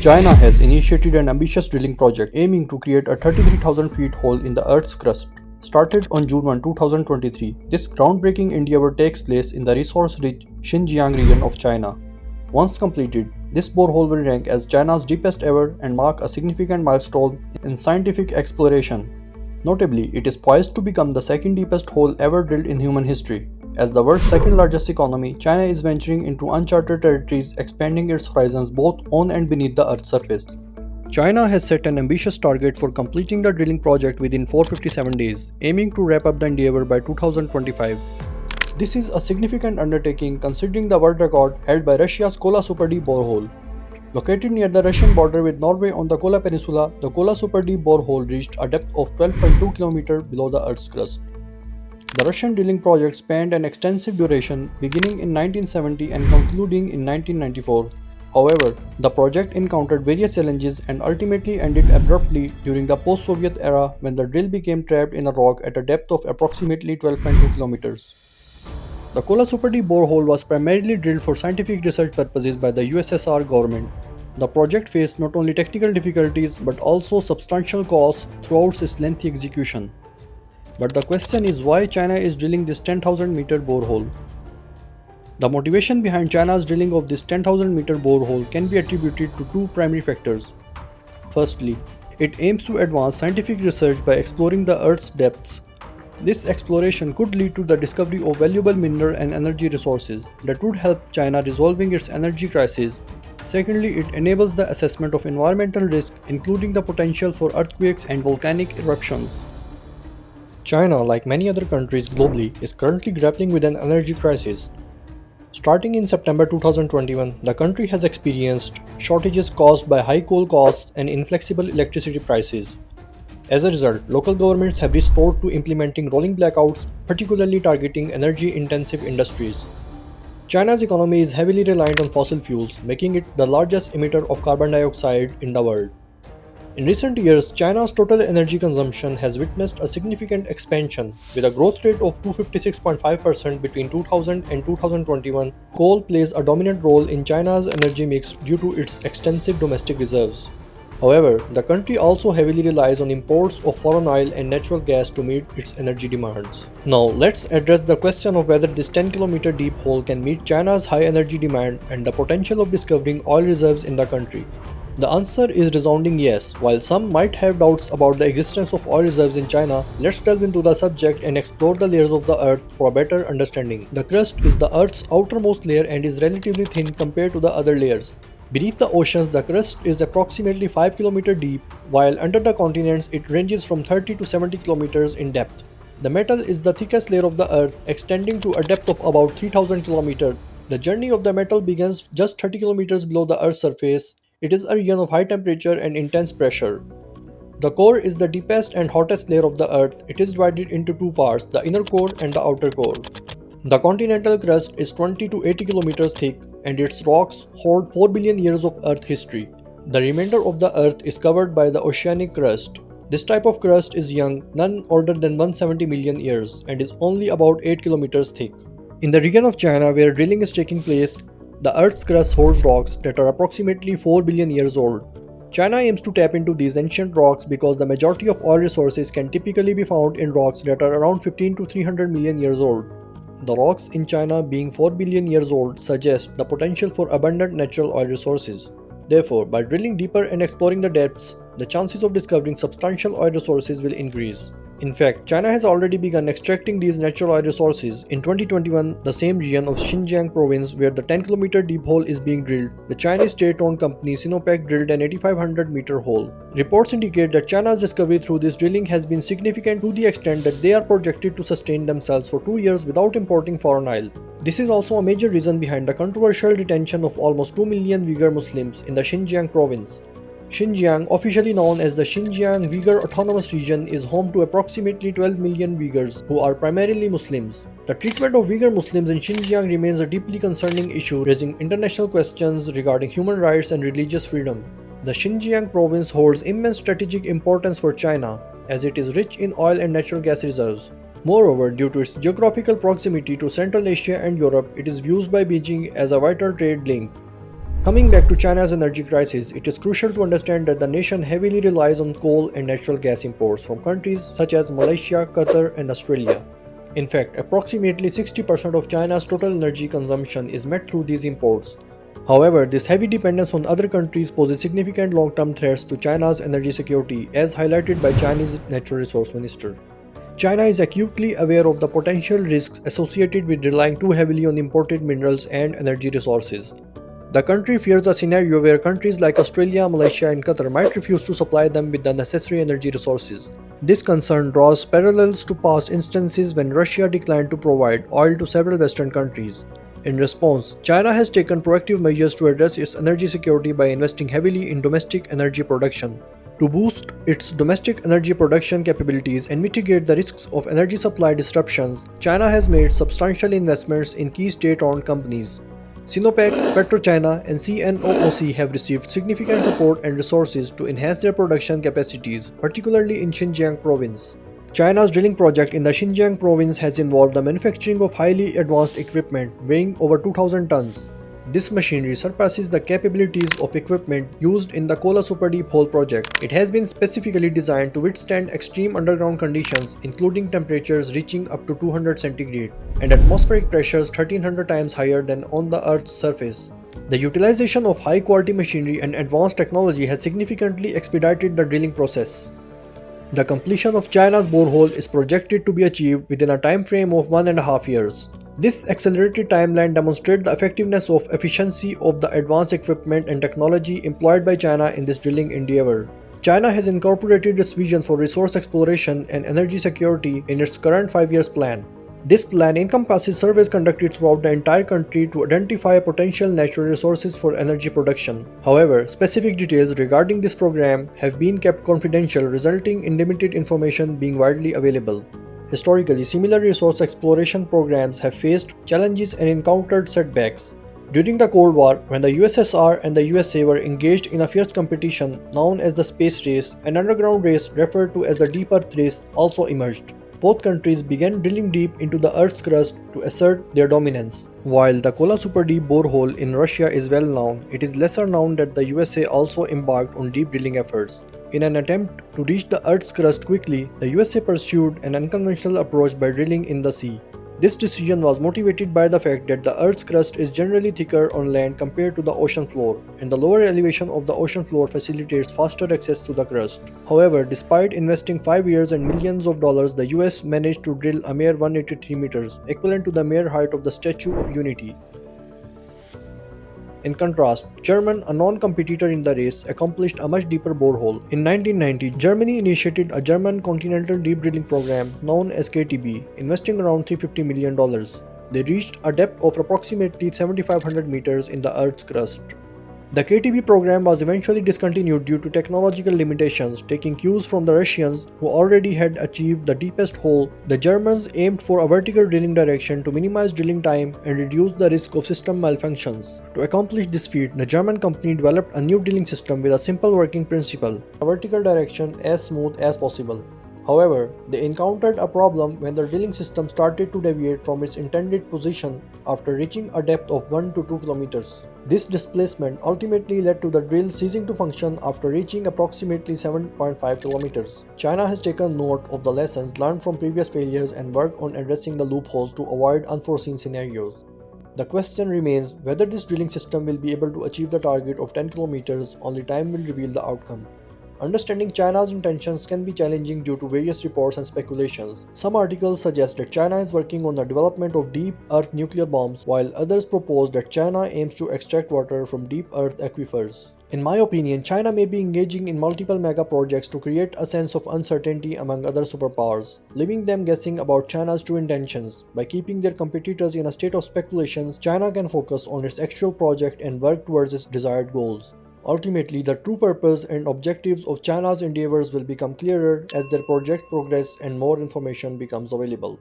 China has initiated an ambitious drilling project aiming to create a 33,000 feet hole in the Earth's crust. Started on June 1, 2023, this groundbreaking endeavor takes place in the resource-rich Xinjiang region of China. Once completed, this borehole will rank as China's deepest ever and mark a significant milestone in scientific exploration. Notably, it is poised to become the second deepest hole ever drilled in human history. As the world's second largest economy, China is venturing into uncharted territories, expanding its horizons both on and beneath the Earth's surface. China has set an ambitious target for completing the drilling project within 457 days, aiming to wrap up the endeavor by 2025. This is a significant undertaking considering the world record held by Russia's Kola Superdeep Borehole. Located near the Russian border with Norway on the Kola Peninsula, the Kola Superdeep Borehole reached a depth of 12.2 km below the Earth's crust. The Russian drilling project spanned an extensive duration, beginning in 1970 and concluding in 1994. However, the project encountered various challenges and ultimately ended abruptly during the post-Soviet era when the drill became trapped in a rock at a depth of approximately 12.2 km. The Kola Superdeep Borehole was primarily drilled for scientific research purposes by the USSR government. The project faced not only technical difficulties but also substantial costs throughout its lengthy execution. But the question is why China is drilling this 10,000-meter borehole. The motivation behind China's drilling of this 10,000-meter borehole can be attributed to two primary factors. Firstly, it aims to advance scientific research by exploring the Earth's depths. This exploration could lead to the discovery of valuable mineral and energy resources that would help China resolving its energy crisis. Secondly, it enables the assessment of environmental risk, including the potential for earthquakes and volcanic eruptions. China, like many other countries globally, is currently grappling with an energy crisis. Starting in September 2021, the country has experienced shortages caused by high coal costs and inflexible electricity prices. As a result, local governments have resorted to implementing rolling blackouts, particularly targeting energy-intensive industries. China's economy is heavily reliant on fossil fuels, making it the largest emitter of carbon dioxide in the world. In recent years, China's total energy consumption has witnessed a significant expansion, with a growth rate of 256.5% between 2000 and 2021. Coal plays a dominant role in China's energy mix due to its extensive domestic reserves. However, the country also heavily relies on imports of foreign oil and natural gas to meet its energy demands. Now, let's address the question of whether this 10-kilometer deep hole can meet China's high energy demand and the potential of discovering oil reserves in the country. The answer is resounding yes. While some might have doubts about the existence of oil reserves in China, let's delve into the subject and explore the layers of the Earth for a better understanding. The crust is the Earth's outermost layer and is relatively thin compared to the other layers. Beneath the oceans, the crust is approximately 5 km deep, while under the continents it ranges from 30 to 70 km in depth. The metal is the thickest layer of the Earth, extending to a depth of about 3000 km. The journey of the metal begins just 30 km below the Earth's surface. It is a region of high temperature and intense pressure. The core is the deepest and hottest layer of the Earth. It is divided into two parts, the inner core and the outer core. The continental crust is 20 to 80 km thick, and its rocks hold 4 billion years of Earth history. The remainder of the Earth is covered by the oceanic crust. This type of crust is young, none older than 170 million years, and is only about 8 km thick. In the region of China where drilling is taking place, the Earth's crust holds rocks that are approximately 4 billion years old. China aims to tap into these ancient rocks because the majority of oil resources can typically be found in rocks that are around 15 to 300 million years old. The rocks in China being 4 billion years old suggest the potential for abundant natural oil resources. Therefore, by drilling deeper and exploring the depths, the chances of discovering substantial oil resources will increase. In fact, China has already begun extracting these natural oil resources. In 2021, the same region of Xinjiang province where the 10-kilometer deep hole is being drilled, the Chinese state-owned company Sinopec drilled an 8,500-meter hole. Reports indicate that China's discovery through this drilling has been significant to the extent that they are projected to sustain themselves for 2 years without importing foreign oil. This is also a major reason behind the controversial detention of almost 2 million Uyghur Muslims in the Xinjiang province. Xinjiang, officially known as the Xinjiang Uyghur Autonomous Region, is home to approximately 12 million Uyghurs, who are primarily Muslims. The treatment of Uyghur Muslims in Xinjiang remains a deeply concerning issue, raising international questions regarding human rights and religious freedom. The Xinjiang province holds immense strategic importance for China, as it is rich in oil and natural gas reserves. Moreover, due to its geographical proximity to Central Asia and Europe, it is viewed by Beijing as a vital trade link. Coming back to China's energy crisis, it is crucial to understand that the nation heavily relies on coal and natural gas imports from countries such as Malaysia, Qatar, and Australia. In fact, approximately 60% of China's total energy consumption is met through these imports. However, this heavy dependence on other countries poses significant long-term threats to China's energy security, as highlighted by Chinese Natural Resource Minister. China is acutely aware of the potential risks associated with relying too heavily on imported minerals and energy resources. The country fears a scenario where countries like Australia, Malaysia, and Qatar might refuse to supply them with the necessary energy resources. This concern draws parallels to past instances when Russia declined to provide oil to several Western countries. In response, China has taken proactive measures to address its energy security by investing heavily in domestic energy production. To boost its domestic energy production capabilities and mitigate the risks of energy supply disruptions, China has made substantial investments in key state-owned companies. Sinopec, PetroChina, and CNOOC have received significant support and resources to enhance their production capacities, particularly in Xinjiang province. China's drilling project in the Xinjiang province has involved the manufacturing of highly advanced equipment weighing over 2,000 tons. This machinery surpasses the capabilities of equipment used in the Kola Superdeep Borehole project. It has been specifically designed to withstand extreme underground conditions, including temperatures reaching up to 200 centigrade and atmospheric pressures 1,300 times higher than on the Earth's surface. The utilization of high-quality machinery and advanced technology has significantly expedited the drilling process. The completion of China's borehole is projected to be achieved within a time frame of 1.5 years. This accelerated timeline demonstrates the effectiveness and efficiency of the advanced equipment and technology employed by China in this drilling endeavor. China has incorporated its vision for resource exploration and energy security in its current 5-year plan. This plan encompasses surveys conducted throughout the entire country to identify potential natural resources for energy production. However, specific details regarding this program have been kept confidential, resulting in limited information being widely available. Historically, similar resource exploration programs have faced challenges and encountered setbacks. During the Cold War, when the USSR and the USA were engaged in a fierce competition known as the space race, an underground race referred to as the Deep Earth race also emerged. Both countries began drilling deep into the Earth's crust to assert their dominance. While the Kola Superdeep Borehole in Russia is well known, it is lesser known that the USA also embarked on deep drilling efforts. In an attempt to reach the Earth's crust quickly, the USA pursued an unconventional approach by drilling in the sea. This decision was motivated by the fact that the Earth's crust is generally thicker on land compared to the ocean floor, and the lower elevation of the ocean floor facilitates faster access to the crust. However, despite investing 5 years and millions of dollars, the US managed to drill a mere 183 meters, equivalent to the mere height of the Statue of Unity. In contrast, Germany, a non-competitor in the race, accomplished a much deeper borehole. In 1990, Germany initiated a German continental deep drilling program known as KTB, investing around $350 million. They reached a depth of approximately 7,500 meters in the Earth's crust. The KTB program was eventually discontinued due to technological limitations. Taking cues from the Russians, who already had achieved the deepest hole, the Germans aimed for a vertical drilling direction to minimize drilling time and reduce the risk of system malfunctions. To accomplish this feat, the German company developed a new drilling system with a simple working principle: a vertical direction as smooth as possible. However, they encountered a problem when the drilling system started to deviate from its intended position after reaching a depth of 1 to 2 kilometers. This displacement ultimately led to the drill ceasing to function after reaching approximately 7.5 kilometers. China has taken note of the lessons learned from previous failures and worked on addressing the loopholes to avoid unforeseen scenarios. The question remains whether this drilling system will be able to achieve the target of 10 kilometers. Only time will reveal the outcome. Understanding China's intentions can be challenging due to various reports and speculations. Some articles suggest that China is working on the development of deep earth nuclear bombs, while others propose that China aims to extract water from deep earth aquifers. In my opinion, China may be engaging in multiple mega projects to create a sense of uncertainty among other superpowers, leaving them guessing about China's true intentions. By keeping their competitors in a state of speculations, China can focus on its actual project and work towards its desired goals. Ultimately, the true purpose and objectives of China's endeavors will become clearer as their project progress and more information becomes available.